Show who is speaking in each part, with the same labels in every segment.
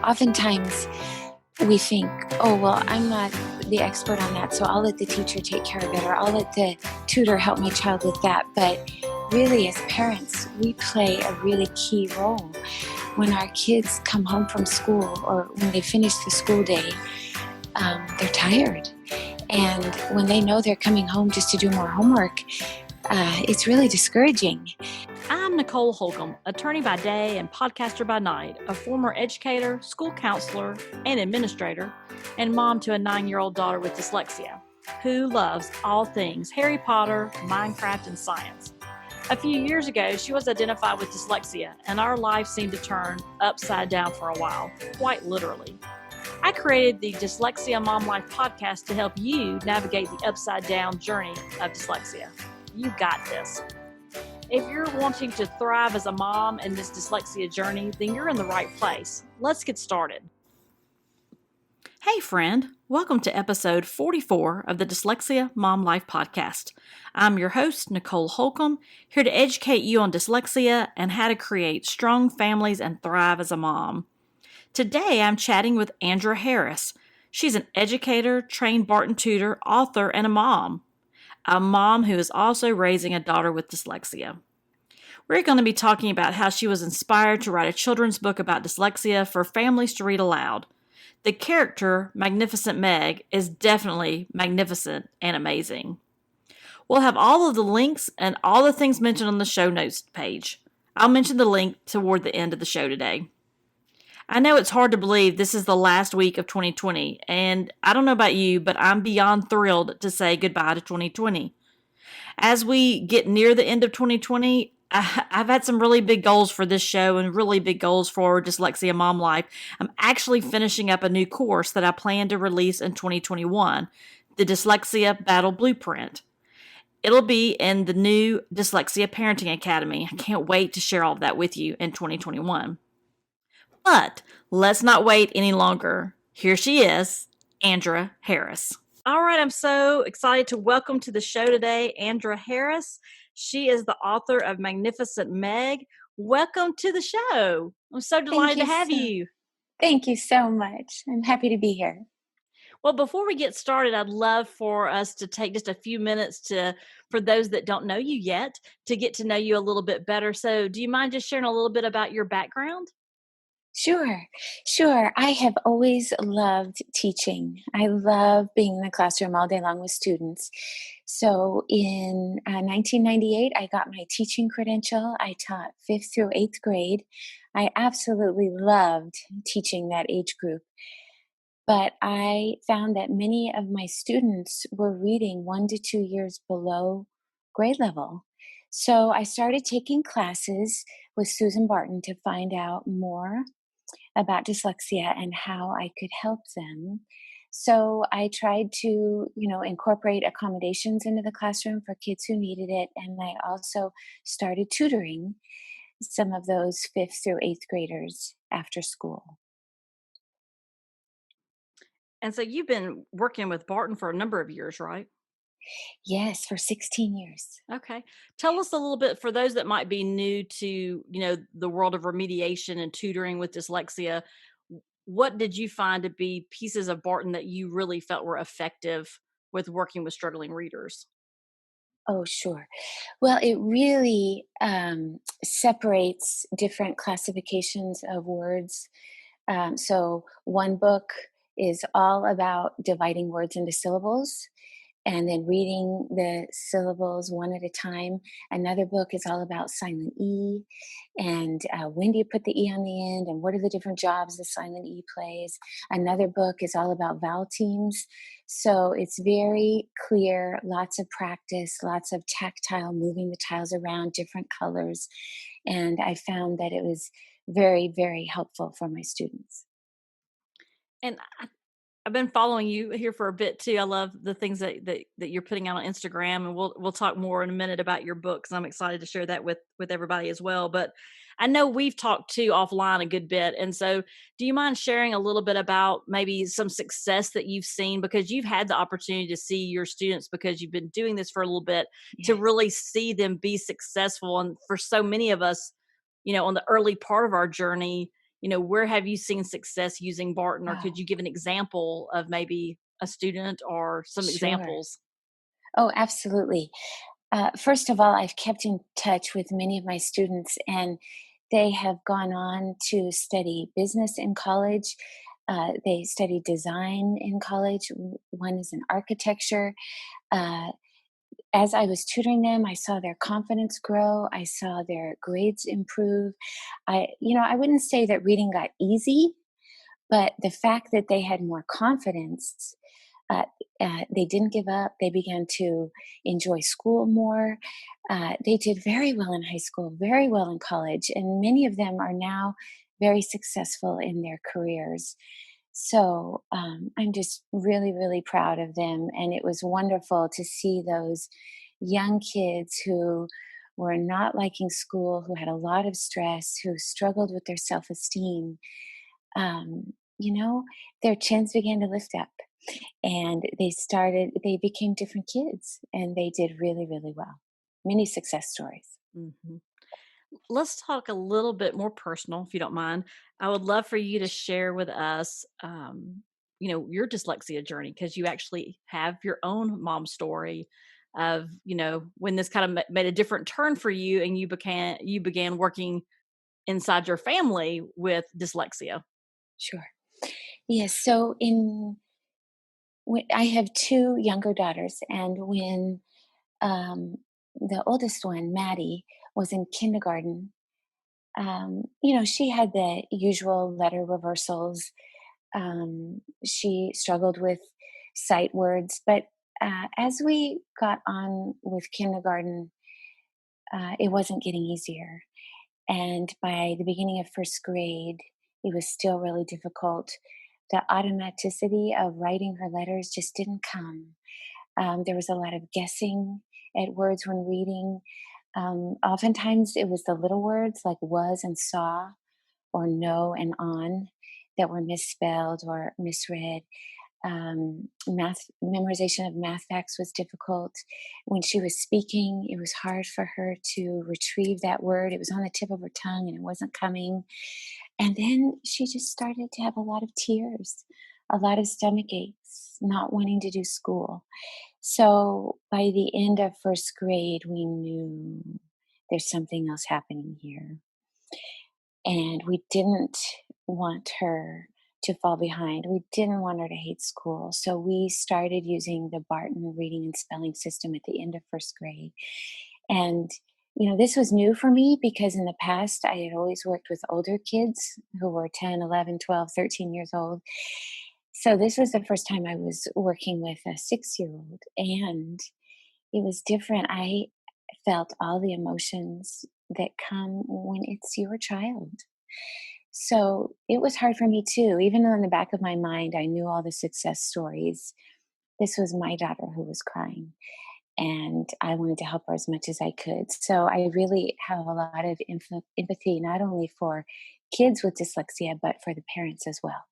Speaker 1: oftentimes we think, oh, well, I'm not the expert on that, so I'll let the teacher take care of it, or I'll let the tutor help my child with that. But really, as parents, we play a really key role. When our kids come home from school or when they finish the school day, they're tired. And when they know they're coming home just to do more homework, it's really discouraging.
Speaker 2: I'm Nicole Holcomb, attorney by day and podcaster by night, a former educator, school counselor, and administrator, and mom to a 9-year-old daughter with dyslexia, who loves all things Harry Potter, Minecraft, and science. A few years ago, she was identified with dyslexia, and our life seemed to turn upside down for a while, quite literally. I created the Dyslexia Mom Life podcast to help you navigate the upside down journey of dyslexia. You got this. If you're wanting to thrive as a mom in this dyslexia journey, then you're in the right place. Let's get started. Hey friend, welcome to episode 44 of the Dyslexia Mom Life podcast. I'm your host, Nicole Holcomb, here to educate you on dyslexia and how to create strong families and thrive as a mom. Today, I'm chatting with Andra Harris. She's an educator, trained Barton tutor, author, and a mom who is also raising a daughter with dyslexia. We're going to be talking about how she was inspired to write a children's book about dyslexia for families to read aloud. The character, Magnificent Meg, is definitely magnificent and amazing. We'll have all of the links and all the things mentioned on the show notes page. I'll mention the link toward the end of the show today. I know it's hard to believe this is the last week of 2020, and I don't know about you, but I'm beyond thrilled to say goodbye to 2020. As we get near the end of 2020, I've had some really big goals for this show and really big goals for Dyslexia Mom Life. I'm actually finishing up a new course that I plan to release in 2021, the Dyslexia Battle Blueprint. It'll be in the new Dyslexia Parenting Academy. I can't wait to share all of that with you in 2021. But let's not wait any longer. Here she is, Andra Harris. All right, I'm so excited to welcome to the show today, Andra Harris. She is the author of Magnificent Meg. Welcome to the show. I'm so delighted to have you.
Speaker 1: Thank you so much. I'm happy to be here.
Speaker 2: Well, before we get started, I'd love for us to take just a few minutes for those that don't know you yet, to get to know you a little bit better. So do you mind just sharing a little bit about your background?
Speaker 1: Sure. I have always loved teaching. I love being in the classroom all day long with students. So in 1998, I got my teaching credential. I taught 5th through 8th grade. I absolutely loved teaching that age group. But I found that many of my students were reading 1 to 2 years below grade level. So I started taking classes with Susan Barton to find out more about dyslexia and how I could help them. So I tried to, incorporate accommodations into the classroom for kids who needed it. And I also started tutoring some of those 5th through 8th graders after school.
Speaker 2: And so you've been working with Barton for a number of years, right?
Speaker 1: Yes, for 16 years.
Speaker 2: Okay. Tell us a little bit, for those that might be new to, the world of remediation and tutoring with dyslexia, what did you find to be pieces of Barton that you really felt were effective with working with struggling readers?
Speaker 1: Oh, sure. Well, it really separates different classifications of words. So one book is all about dividing words into syllables and then reading the syllables one at a time. Another book is all about silent E and when do you put the E on the end and what are the different jobs the silent E plays. Another book is all about vowel teams. So it's very clear, lots of practice, lots of tactile, moving the tiles around, different colors. And I found that it was very, very helpful for my students.
Speaker 2: And I've been following you here for a bit too. I love the things that you're putting out on Instagram, and we'll talk more in a minute about your books. I'm excited to share that with everybody as well. But I know we've talked too offline a good bit, and so do you mind sharing a little bit about maybe some success that you've seen, because you've had the opportunity to see your students, because you've been doing this for a little bit,
Speaker 1: Yes.
Speaker 2: to really see them be successful. And for so many of us, on the early part of our journey, where have you seen success using Barton, or could
Speaker 1: Oh,
Speaker 2: you give an example of maybe a student or some
Speaker 1: sure.
Speaker 2: examples?
Speaker 1: Oh, absolutely. First of all, I've kept in touch with many of my students, and they have gone on to study business in college. They studied design in college. One is in architecture. Uh, as I was tutoring them, I saw their confidence grow. I saw their grades improve. I wouldn't say that reading got easy, but the fact that they had more confidence, uh, they didn't give up. They began to enjoy school more. They did very well in high school, very well in college, and many of them are now very successful in their careers. So I'm just really, really proud of them. And it was wonderful to see those young kids who were not liking school, who had a lot of stress, who struggled with their self esteem. Um, you know, their chins began to lift up and they became different kids and they did really, really well. Many success stories.
Speaker 2: Hmm. Let's talk a little bit more personal, if you don't mind. I would love for you to share with us, your dyslexia journey, because you actually have your own mom story of, when this kind of made a different turn for you, and you began working inside your family with dyslexia.
Speaker 1: Sure. Yes. So I have two younger daughters, and when um, the oldest one, Maddie, was in kindergarten, she had the usual letter reversals. She struggled with sight words, but as we got on with kindergarten, it wasn't getting easier. And by the beginning of first grade, it was still really difficult. The automaticity of writing her letters just didn't come. There was a lot of guessing at words when reading. Oftentimes, it was the little words like was and saw, or no and on, that were misspelled or misread. Math memorization of math facts was difficult. When she was speaking, it was hard for her to retrieve that word. It was on the tip of her tongue and it wasn't coming. And then she just started to have a lot of tears, a lot of stomach aches, not wanting to do school. So by the end of first grade, we knew there's something else happening here. And we didn't want her to fall behind. We didn't want her to hate school. So we started using the Barton reading and spelling system at the end of first grade. And, this was new for me because in the past I had always worked with older kids who were 10, 11, 12, 13 years old. So this was the first time I was working with a 6-year old. And it was different. I felt all the emotions that come when it's your child. So it was hard for me too, even though in the back of my mind I knew all the success stories. This was my daughter who was crying, and I wanted to help her as much as I could. So I really have a lot of empathy, not only for kids with dyslexia, but for the parents as well.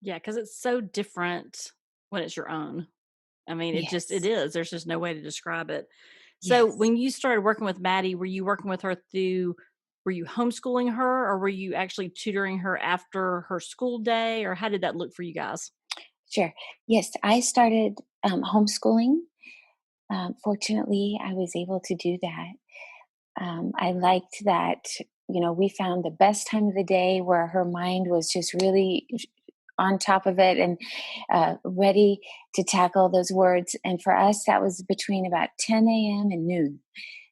Speaker 2: Yeah, because it's so different when it's your own. I mean, it
Speaker 1: Yes,
Speaker 2: is. There's just no way to describe it. So
Speaker 1: yes.
Speaker 2: when you started working with Maddie, were you working with her were you homeschooling her, or were you actually tutoring her after her school day, or how did that look for you guys?
Speaker 1: Sure. Yes, I started homeschooling. Fortunately, I was able to do that. I liked that, we found the best time of the day where her mind was just really on top of it and ready to tackle those words. And for us, that was between about 10 a.m. and noon.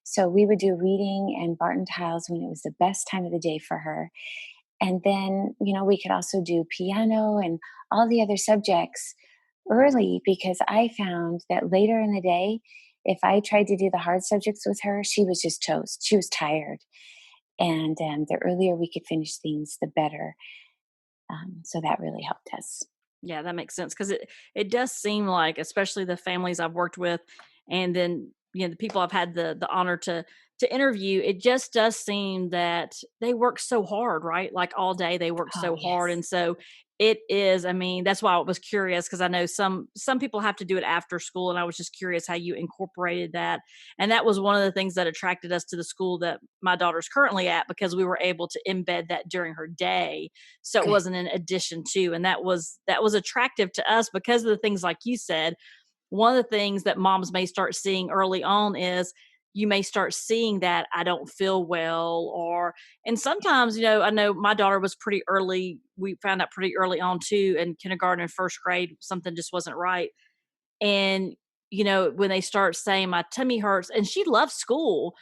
Speaker 1: So we would do reading and Barton tiles when it was the best time of the day for her. And then, we could also do piano and all the other subjects early because I found that later in the day, if I tried to do the hard subjects with her, she was just toast. She was tired. And the earlier we could finish things, the better. So that really helped us.
Speaker 2: Yeah, that makes sense, because it does seem like, especially the families I've worked with, and then the people I've had the honor to interview, it just does seem that they work so hard, right? Like all day they work
Speaker 1: Oh,
Speaker 2: so hard,
Speaker 1: yes.
Speaker 2: and so It is. I mean, that's why I was curious, because I know some people have to do it after school, and I was just curious how you incorporated that. And that was one of the things that attracted us to the school that my daughter's currently at, because we were able to embed that during her day, so it
Speaker 1: Good.
Speaker 2: wasn't an addition to. And that was attractive to us because of the things like you said. One of the things that moms may start seeing early on is you may start seeing that I don't feel well, or, and sometimes, I know my daughter was pretty early. We found out pretty early on too, in kindergarten and first grade, something just wasn't right. And, when they start saying my tummy hurts, and she loved school,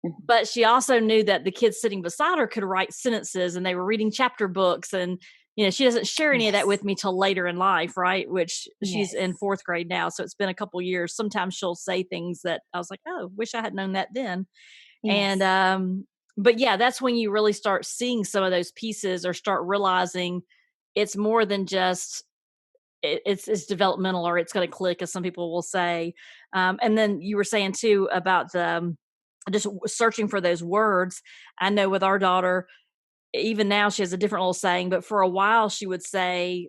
Speaker 1: Mhm.
Speaker 2: but she also knew that the kids sitting beside her could write sentences, and they were reading chapter books. And, she doesn't share any of that
Speaker 1: Yes.
Speaker 2: with me till later in life, right? Which she's in
Speaker 1: Yes.
Speaker 2: fourth grade now. So it's been a couple years. Sometimes she'll say things that I was like, oh, wish I had known that then. And,
Speaker 1: Yes.
Speaker 2: but yeah, that's when you really start seeing some of those pieces, or start realizing it's more than just it's developmental, or it's going to click, as some people will say. And then you were saying too about the just searching for those words. I know with our daughter, even now she has a different little saying, but for a while she would say,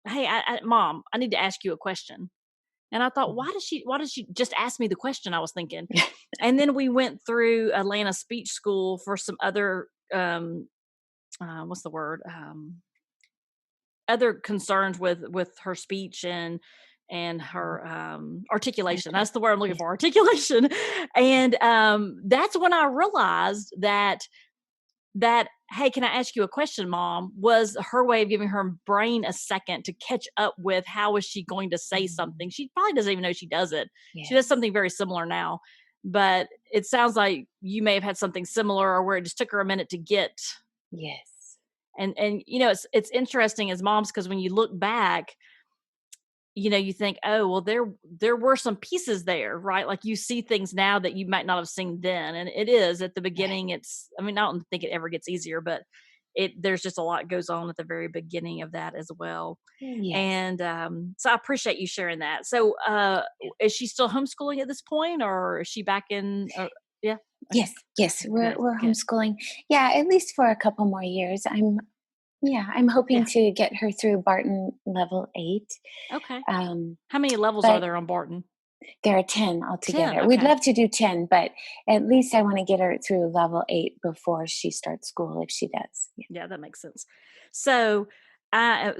Speaker 2: "Hey, Mom, I need to ask you a question." And I thought,
Speaker 1: Mhm.
Speaker 2: why does she just ask me the question? I was thinking. And then we went through Atlanta speech school for some other, what's the word? Other concerns with her speech and her articulation. That's the word I'm looking
Speaker 1: Yes.
Speaker 2: for, articulation. And that's when I realized that, hey, can I ask you a question, Mom, was her way of giving her brain a second to catch up with how is she going to say
Speaker 1: Mhm.
Speaker 2: something. She probably doesn't even know she does it. She does
Speaker 1: Yes.
Speaker 2: something very similar now, but it sounds like you may have had something similar, or where it just took her a minute to get.
Speaker 1: Yes.
Speaker 2: And it's interesting as moms, because when you look back, you think, oh, well, there were some pieces there, right? Like, you see things now that you might not have seen then. And it is at the
Speaker 1: Yes.
Speaker 2: beginning, I mean, I don't think it ever gets easier, but there's just a lot goes on at the very beginning of that as well.
Speaker 1: Yes.
Speaker 2: And so I appreciate you sharing that. So is she still homeschooling at this point, or is she back in, yeah, okay,
Speaker 1: Yes. Yes. We're
Speaker 2: good,
Speaker 1: we're
Speaker 2: good,
Speaker 1: homeschooling. Yeah, at least for a couple more years. I'm hoping
Speaker 2: yeah,
Speaker 1: to get her through Barton level 8.
Speaker 2: okay.
Speaker 1: Um,
Speaker 2: How many levels are
Speaker 1: but
Speaker 2: there on Barton?
Speaker 1: there are 10
Speaker 2: 10,
Speaker 1: altogether. We'd
Speaker 2: okay.
Speaker 1: love to do 10, but at least I want to get her through level 8 before she starts school, if she does. Yeah.
Speaker 2: Yeah, that makes sense. So,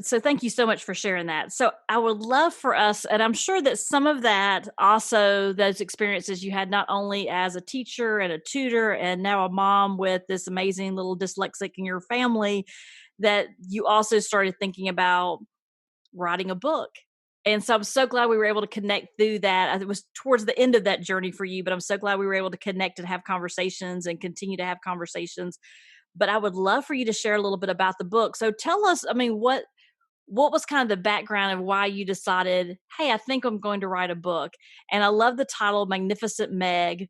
Speaker 2: so thank you so much for sharing that. So, I would love for us, and I'm sure that some of that also, those experiences you had not only as a teacher and a tutor, and now a mom with this amazing little dyslexic in your family, that you also started thinking about writing a book. And so I'm so glad we were able to connect through that. It was towards the end of that journey for you, but I'm so glad we were able to connect and have conversations and continue to have conversations. But I would love for you to share a little bit about the book. So tell us, I mean, what was kind of the background of why you decided, hey, I think I'm going to write a book? And I love the title, Magnificent Meg.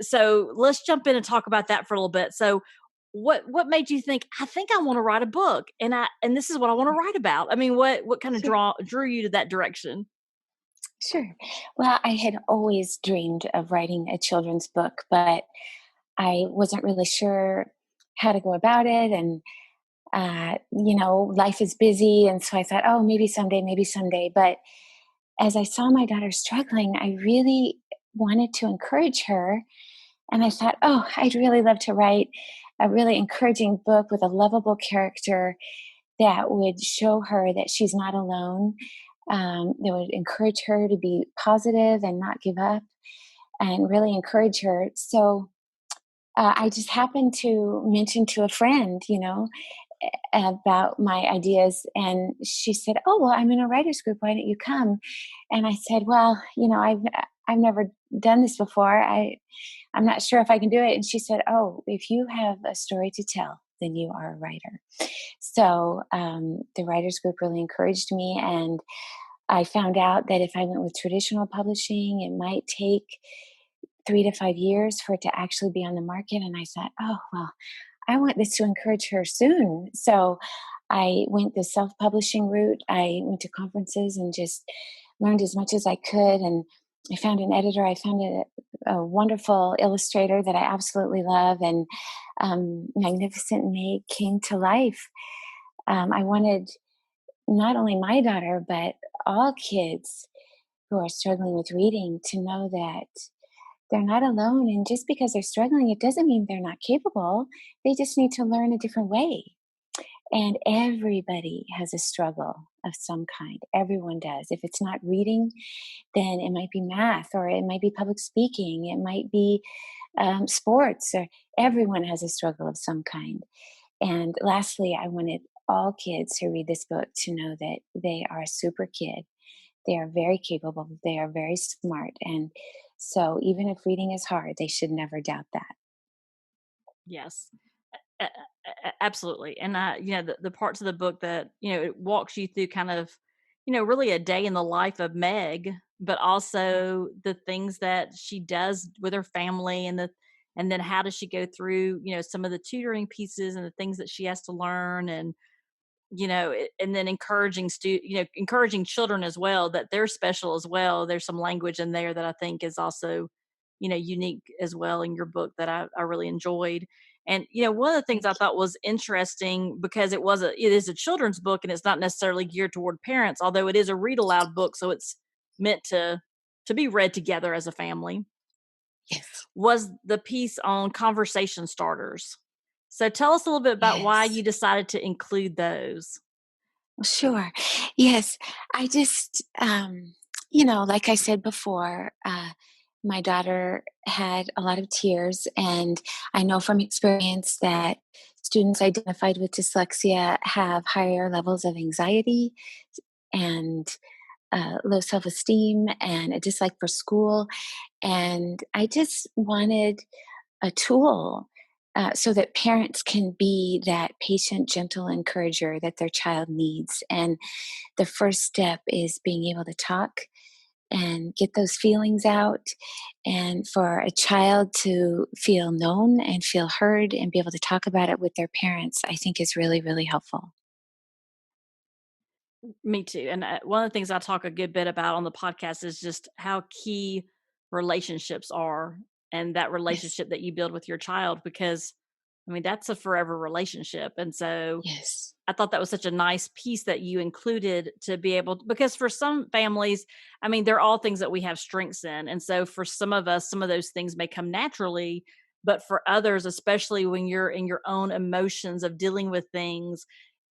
Speaker 2: So let's jump in and talk about that for a little bit. So what made you think, I think I want to write a book, and this is what I want to write about? I mean, what kind of
Speaker 1: Sure.
Speaker 2: drew you to that direction?
Speaker 1: Sure. Well, I had always dreamed of writing a children's book, but I wasn't really sure how to go about it. And, life is busy. And so I thought, oh, maybe someday, maybe someday. But as I saw my daughter struggling, I really wanted to encourage her. And I thought, oh, I'd really love to write a really encouraging book with a lovable character that would show her that she's not alone, that would encourage her to be positive and not give up and really encourage her. So I just happened to mention to a friend, about my ideas. And she said, oh, well, I'm in a writer's group. Why don't you come? And I said, well, I've never done this before. I'm not sure if I can do it. And she said, oh, if you have a story to tell, then you are a writer. So the writers group really encouraged me. And I found out that if I went with traditional publishing, it might take 3 to 5 years for it to actually be on the market. And I thought, oh, well, I want this to encourage her soon. So I went the self publishing route. I went to conferences and just learned as much as I could. And I found an editor. I found a wonderful illustrator that I absolutely love. And Magnificent May came to life. I wanted not only my daughter, but all kids who are struggling with reading to know that they're not alone. And just because they're struggling, it doesn't mean they're not capable. They just need to learn a different way. And everybody has a struggle of some kind. Everyone does. If it's not reading, then it might be math, or it might be public speaking, it might be sports, or everyone has a struggle of some kind. And lastly, I wanted all kids who read this book to know that they are a super kid. They are very capable, they are very smart. And so, even if reading is hard, they should never doubt that.
Speaker 2: Yes. Absolutely. And the parts of the book that, it walks you through kind of, really a day in the life of Meg, but also the things that she does with her family, and then how does she go through, some of the tutoring pieces and the things that she has to learn, and and then encouraging children as well, that they're special as well. There's some language in there that I think is also, unique as well in your book that I really enjoyed. And one of the things
Speaker 1: Thank
Speaker 2: I
Speaker 1: you.
Speaker 2: thought was interesting, because it is a children's book and it's not necessarily geared toward parents, although it is a read aloud book, so it's meant to be read together as a family,
Speaker 1: Yes.
Speaker 2: was the piece on conversation starters. So tell us a little bit about why
Speaker 1: Yes.
Speaker 2: you decided to include those.
Speaker 1: Sure. Yes. I just, like I said before, my daughter had a lot of tears, and I know from experience that students identified with dyslexia have higher levels of anxiety and low self esteem and a dislike for school. And I just wanted a tool so that parents can be that patient, gentle encourager that their child needs. And the first step is being able to talk and get those feelings out. And for a child to feel known and feel heard and be able to talk about it with their parents, I think is really, really helpful.
Speaker 2: Me too. And one of the things I talk a good bit about on the podcast is just how key relationships are, and that
Speaker 1: Yes.
Speaker 2: relationship that you build with your child, because I mean, that's a forever relationship. And so
Speaker 1: Yes.
Speaker 2: I thought that was such a nice piece that you included, to be able because for some families, I mean, they're all things that we have strengths in. And so for some of us, some of those things may come naturally, but for others, especially when you're in your own emotions of dealing with things,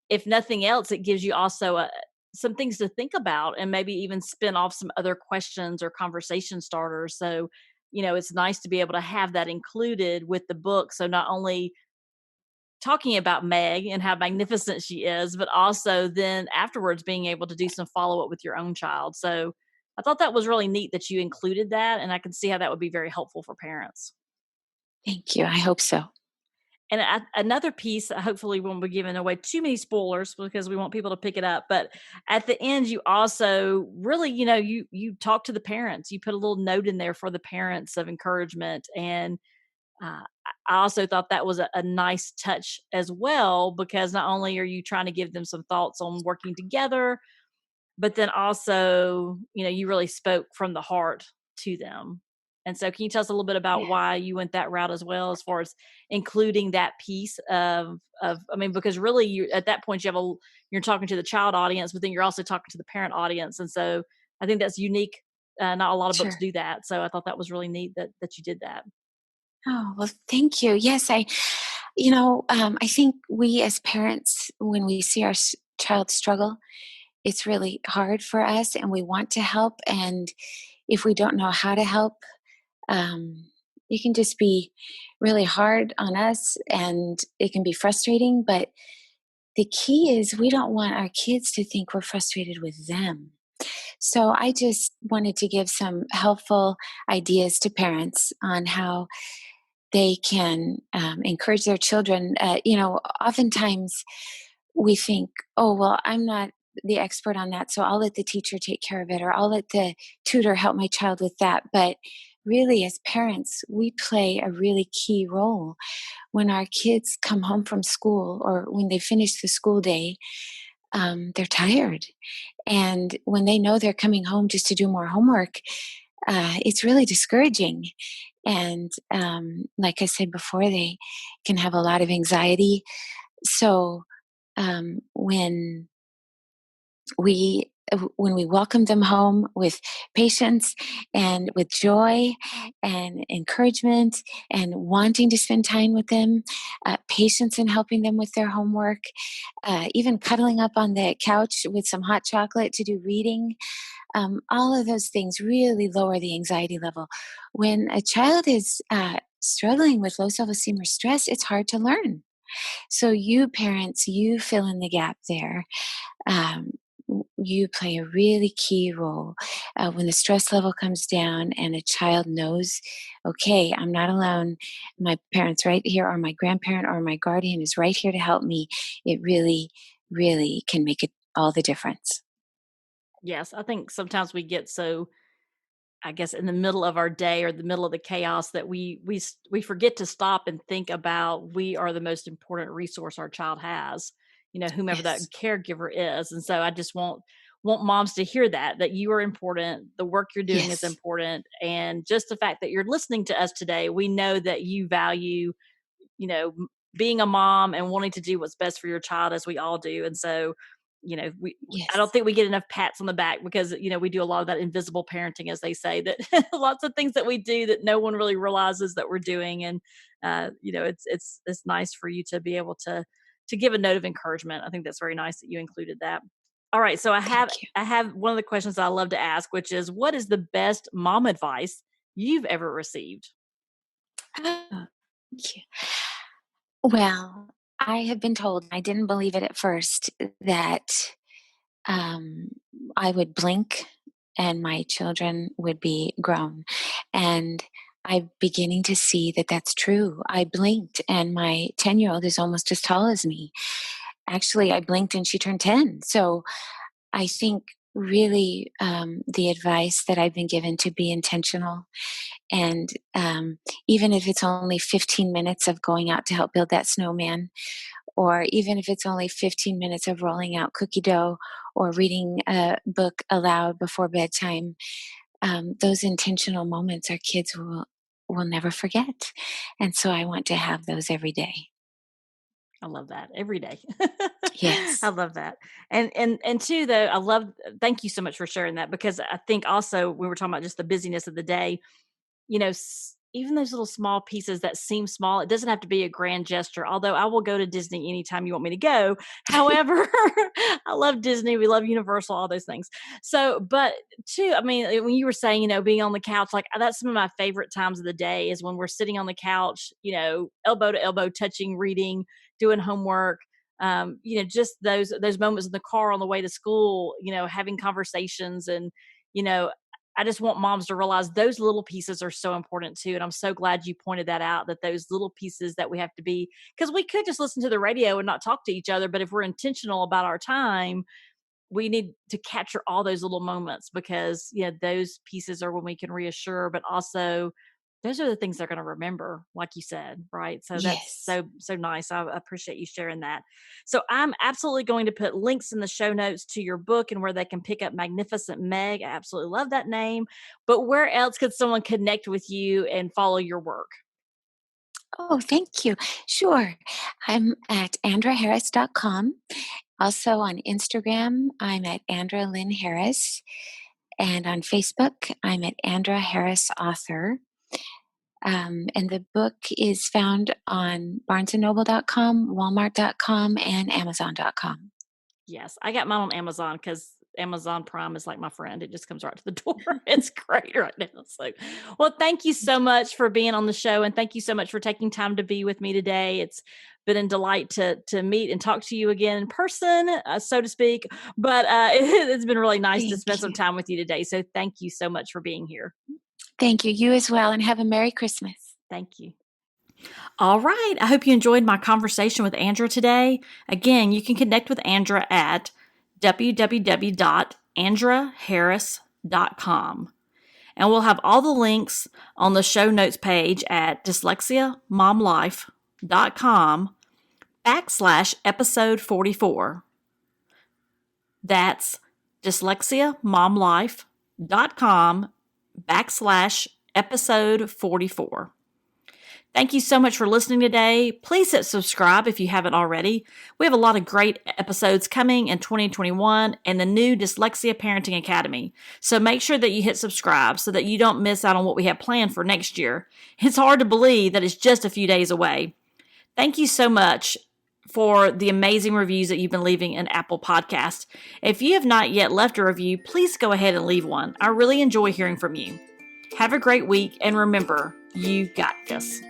Speaker 2: if nothing else, it gives you also some things to think about, and maybe even spin off some other questions or conversation starters. So, it's nice to be able to have that included with the book. So not only talking about Meg and how magnificent she is, but also then afterwards being able to do some follow up with your own child. So I thought that was really neat that you included that, and I can see how that would be very helpful for parents.
Speaker 1: Thank you. I hope so.
Speaker 2: And another piece, hopefully, won't be giving away too many spoilers because we want people to pick it up. But at the end, you also really, you talk to the parents. You put a little note in there for the parents of encouragement, and I also thought that was a nice touch as well, because not only are you trying to give them some thoughts on working together, but then also, you really spoke from the heart to them. And so can you tell us a little bit about
Speaker 1: Yes.
Speaker 2: why you went that route as well, as far as including that piece of I mean, because really you at that point you're talking to the child audience, but then you're also talking to the parent audience. And so I think that's unique. Not a lot of books
Speaker 1: Sure.
Speaker 2: do that. So I thought that was really neat that you did that.
Speaker 1: Oh, well, thank you. Yes, I think we as parents, when we see our child struggle, it's really hard for us and we want to help. And if we don't know how to help, um, it can just be really hard on us and it can be frustrating. But the key is we don't want our kids to think we're frustrated with them. So I just wanted to give some helpful ideas to parents on how they can encourage their children. Oftentimes we think, oh, well, I'm not the expert on that, so I'll let the teacher take care of it, or I'll let the tutor help my child with that. But really, as parents, we play a really key role. When our kids come home from school or when they finish the school day, they're tired. And when they know they're coming home just to do more homework, it's really discouraging. And like I said before, they can have a lot of anxiety. So when we welcome them home with patience and with joy and encouragement and wanting to spend time with them, patience in helping them with their homework, even cuddling up on the couch with some hot chocolate to do reading. All of those things really lower the anxiety level. When a child is struggling with low self-esteem or stress, it's hard to learn. So you parents, you fill in the gap there. um, you play a really key role when the stress level comes down and a child knows, okay, I'm not alone. My parent's right here, or my grandparent or my guardian is right here to help me. It really, really can make it all the difference.
Speaker 2: Yes, I think sometimes we get so, I guess, in the middle of our day or the middle of the chaos that we forget to stop and think about we are the most important resource our child has, whomever that
Speaker 1: Yes.
Speaker 2: caregiver is. And so I just want moms to hear that you are important, the work you're doing is
Speaker 1: Yes.
Speaker 2: important, and just the fact that you're listening to us today, we know that you value, being a mom and wanting to do what's best for your child, as we all do. And so, I don't
Speaker 1: Yes.
Speaker 2: think we get enough pats on the back because, we do a lot of that invisible parenting, as they say, that lots of things that we do that no one really realizes that we're doing. And, it's nice for you to be able to give a note of encouragement. I think that's very nice that you included that. All right. So
Speaker 1: Thank you.
Speaker 2: I have one of the questions that I love to ask, which is, what is the best mom advice you've ever received?
Speaker 1: Oh, thank you. Well, I have been told, I didn't believe it at first, that um, I would blink and my children would be grown. And I'm beginning to see that that's true. I blinked and my 10-year-old is almost as tall as me. Actually, I blinked and she turned 10. So I think really the advice that I've been given to be intentional, and even if it's only 15 minutes of going out to help build that snowman, or even if it's only 15 minutes of rolling out cookie dough or reading a book aloud before bedtime, those intentional moments our kids will never forget. And so I want to have those every day.
Speaker 2: I love that every day. I
Speaker 1: Yes.
Speaker 2: love that. And two, though, I love, thank you so much for sharing that, because I think also we were talking about just the busyness of the day, even those little small pieces that seem small, it doesn't have to be a grand gesture. Although I will go to Disney anytime you want me to go. However, I love Disney. We love Universal, all those things. So, but two, I mean, when you were saying, being on the couch, like that's some of my favorite times of the day is when we're sitting on the couch, elbow to elbow, touching, reading, doing homework. Just those moments in the car on the way to school, having conversations. And, you know, I just want moms to realize those little pieces are so important too. And I'm so glad you pointed that out, that those little pieces that we have to be, because we could just listen to the radio and not talk to each other. But if we're intentional about our time, we need to capture all those little moments, because those pieces are when we can reassure, but also those are the things they're going to remember, like you said, right? So that's
Speaker 1: Yes.
Speaker 2: so nice. I appreciate you sharing that. So I'm absolutely going to put links in the show notes to your book and where they can pick up Magnificent Meg. I absolutely love that name. But where else could someone connect with you and follow your work?
Speaker 1: Oh, thank you. Sure. I'm at andraharris.com. Also on Instagram, I'm at Andra Lynn Harris. And on Facebook, I'm at Andra Harris Author. And the book is found on barnesandnoble.com, walmart.com, and amazon.com.
Speaker 2: Yes, I got mine on Amazon because Amazon Prime is like my friend. It just comes right to the door. It's great right now. So, well, thank you so much for being on the show, and thank you so much for taking time to be with me today. It's been a delight to meet and talk to you again in person, so to speak. But it's been really nice to spend
Speaker 1: Thank
Speaker 2: some
Speaker 1: you.
Speaker 2: time with you today. So, thank you so much for being here.
Speaker 1: Thank you. You as well, and have a Merry Christmas.
Speaker 2: Thank you. All right. I hope you enjoyed my conversation with Andra today. Again, you can connect with Andra at www.andraharris.com. And we'll have all the links on the show notes page at dyslexiamomlife.com/episode 44. That's dyslexiamomlife.com/episode 44. Thank you so much for listening today. Please hit subscribe if you haven't already. We have a lot of great episodes coming in 2021 and the new Dyslexia Parenting Academy. So make sure that you hit subscribe so that you don't miss out on what we have planned for next year. It's hard to believe that it's just a few days away. Thank you so much for the amazing reviews that you've been leaving in Apple Podcasts. If you have not yet left a review, please go ahead and leave one. I really enjoy hearing from you. Have a great week, and remember, you got this.